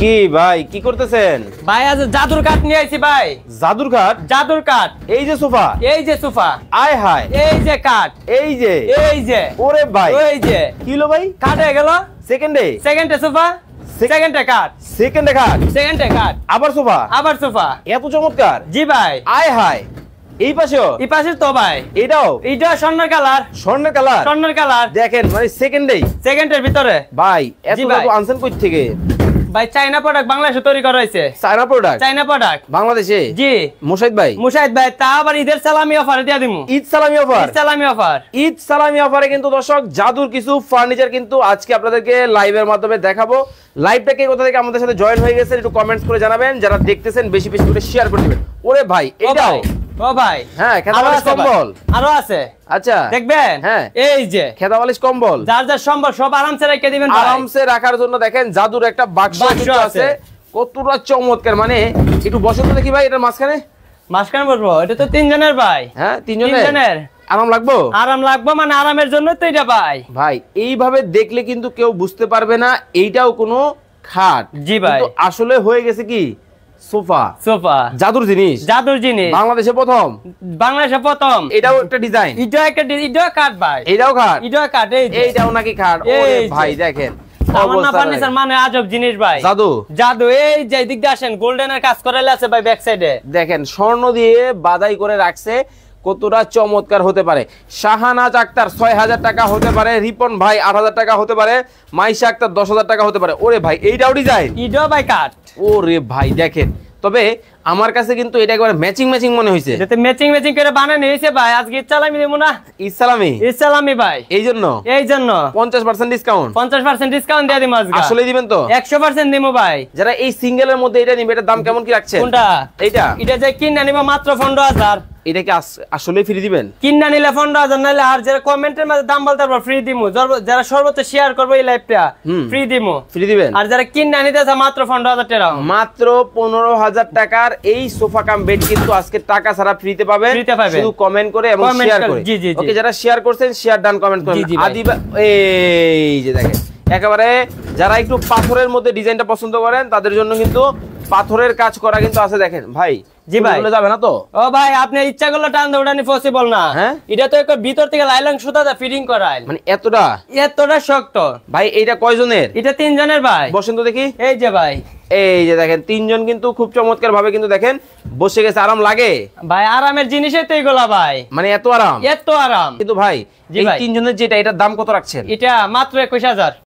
কি ভাই কি করতেছেন? ভাই আজ জাদুর কাঠ নিয়ে আইছি ভাই। জাদুর কাঠ? জাদুর কাঠ। এই যে সোফা, এই যে সোফা, আয় হায়, এই যে কাঠ, এই যে, এই যে, ওরে ভাই, ওই যে কি হলো ভাই? কাঠ হয়ে গেল। সেকেন্ডে সেকেন্ডে সোফা, সেকেন্ডে কাঠ, সেকেন্ডে কাঠ, সেকেন্ডে কাঠ, আবার সোফা, আবার সোফা। এত চমৎকার! জি ভাই। আয় হায়, এই পাশেও? এই পাশে তো ভাই এটাও এটা স্বর্ণের কালার। স্বর্ণের কালার? স্বর্ণের কালার। দেখেন মানে সেকেন্ডেই, সেকেন্ডের ভিতরে ভাই এত জি ভাই। আনছেন কই থেকে? ভাই চাইনা প্রোডাক্ট বাংলাদেশে তৈরি করা হয়েছে। China product? চাইনা প্রোডাক্ট বাংলাদেশে? জি। মুশাহিদ ভাই, মুশাহিদ ভাই তা আবার ঈদের সালামি অফারে দিয়ে দিমু। ঈদ সালামি অফার? ঈদ সালামি অফার। ঈদ সালামি অফারে কিন্তু দর্শক জাদুর কিছু ফার্নিচার কিন্তু আজকে আপনাদেরকে লাইভের মাধ্যমে দেখাবো। লাইভটা কে কোথা থেকে আমাদের সাথে জয়েন হয়ে গেছেন একটু কমেন্টস করে জানাবেন, যারা দেখতেছেন বেশি বেশি করে শেয়ার করে দিবেন। ওরে ভাই এটাও? ও ভাই হ্যাঁ, খেতাবালিশ কম্বল আরো আছে। আচ্ছা দেখবেন? হ্যাঁ, এই যে খেতাবালিশ কম্বল যার যার সম্ভব সব আরামসে রেখে দিবেন ভাই। আরামসে রাখার জন্য দেখেন জাদুর একটা বাক্স কিন্তু আছে। কতটা চমৎকার! মানে একটু বসন্ত দেখি ভাই এটার মাঝখানে। মাঝখানে বসবো? এটা তো তিনজনের ভাই। হ্যাঁ তিনজনের আরাম লাগবো? আরাম লাগবো মানে আরামের জন্য তো এটা ভাই। ভাই এইভাবে দেখলে কিন্তু কেউ বুঝতে পারবে না এইটাও কোনো খাট। জি ভাই। কিন্তু আসলে হয়ে গেছে কি সোফা। সোফা জাদুর জিনিস, জাদুর জিনিস বাংলাদেশে প্রথম। বাংলাদেশে প্রথম। এটাও একটা ডিজাইন, এটা কাঠ ভাই। এটাও খাট? এটা কাঠ। এইটাও নাকি খাট? ওরে ভাই দেখেন ফার্নিচার মানে আজব জিনিস ভাই। জাদু জাদু। এই যে দিক দিয়ে আসেন, গোল্ডেনের কাজ করালে আছে ভাই ব্যাক সাইডে। দেখেন স্বর্ণ দিয়ে বাদাই করে রাখছে, কতটা চমৎকার হতে পারে। শাহানাজ আক্তার ৬,০০০ টাকা হতে পারে, রিপন ভাই ৮,০০০ টাকা হতে পারে, মাইশা আক্তার ১০,০০০ টাকা হতে পারে। ওরে ভাই এইটাও ডিজাইন? এটাও ভাই কাঠ। ওরে ভাই দেখেন, তবে আমার কাছে কিন্তু এটা একবার ম্যাচিং ম্যাচিং মনে হইছে। যাতে ম্যাচিং ম্যাচিং করে বানানো হয়েছে ভাই। আজকে ঈদ সালামি দেবো না? ঈদ সালামি? ঈদ সালামি ভাই, এই জন্য 50% ডিসকাউন্ট। 50% ডিসকাউন্ট দিয়ে দিমু আজকে। আসলে দিবেন তো? 100% দিমু ভাই। যারা এই সিঙ্গেলের মধ্যে এটা নিবে এটার দাম কেমন কি রাখছেন? কোনটা? এইটা? এটা যে কিনা নিব মাত্র 15,000। এটা কি আসলে ফ্রি দিবেন? কিনা নিলে 15,000, নাইলে আর যারা কমেন্টের মধ্যে দাম বলতে পারবো ফ্রি দিমু। যারা সর্বোচ্চ শেয়ার করবে এই লাইভটা ফ্রি দিমু। ফ্রি দিবেন? আর যারা কিনা নিতে চায় মাত্র 15,000 টাকা। মাত্র 15,000 টাকার এই সোফা কাম বেড কিন্তু আজকে টাকা ছাড়া ফ্রিতে পাবেন। শুধু কমেন্ট করে এবং শেয়ার করে। ওকে, যারা শেয়ার করছেন শেয়ার ডান, কমেন্ট করেন। আদিবা এই যে দেখেন একেবারে যারা একটু পাথরের মধ্যে ডিজাইনটা পছন্দ করেন তাদের জন্য কিন্তু পাথরের কাজ করা কিন্তু আছে। দেখেন ভাই। জি ভাই, বলে যাবে না তো? ও ভাই আপনি ইচ্ছা করলে টান দেন, ওটা নি পসিবল না। হ্যাঁ, এটা তো একটা ভিতর থেকে লাইলন সুতাটা ফিটিং করায়, মানে এতটা শক্ত ভাই। এইটা কয়জনের? এটা 3 জনের ভাই। বসেন তো দেখি। এই যে ভাই, এই যে দেখেন 3 জন কিন্তু খুব চমৎকার ভাবে কিন্তু দেখেন বসে গেছে। আরাম লাগে ভাই? আরামের জিনিসই তো এগুলা ভাই। মানে এত আরাম? এত আরাম। কিন্তু ভাই এই 3 জনের যেটা, এটার দাম কত রাখছেন? এটা মাত্র 21,000।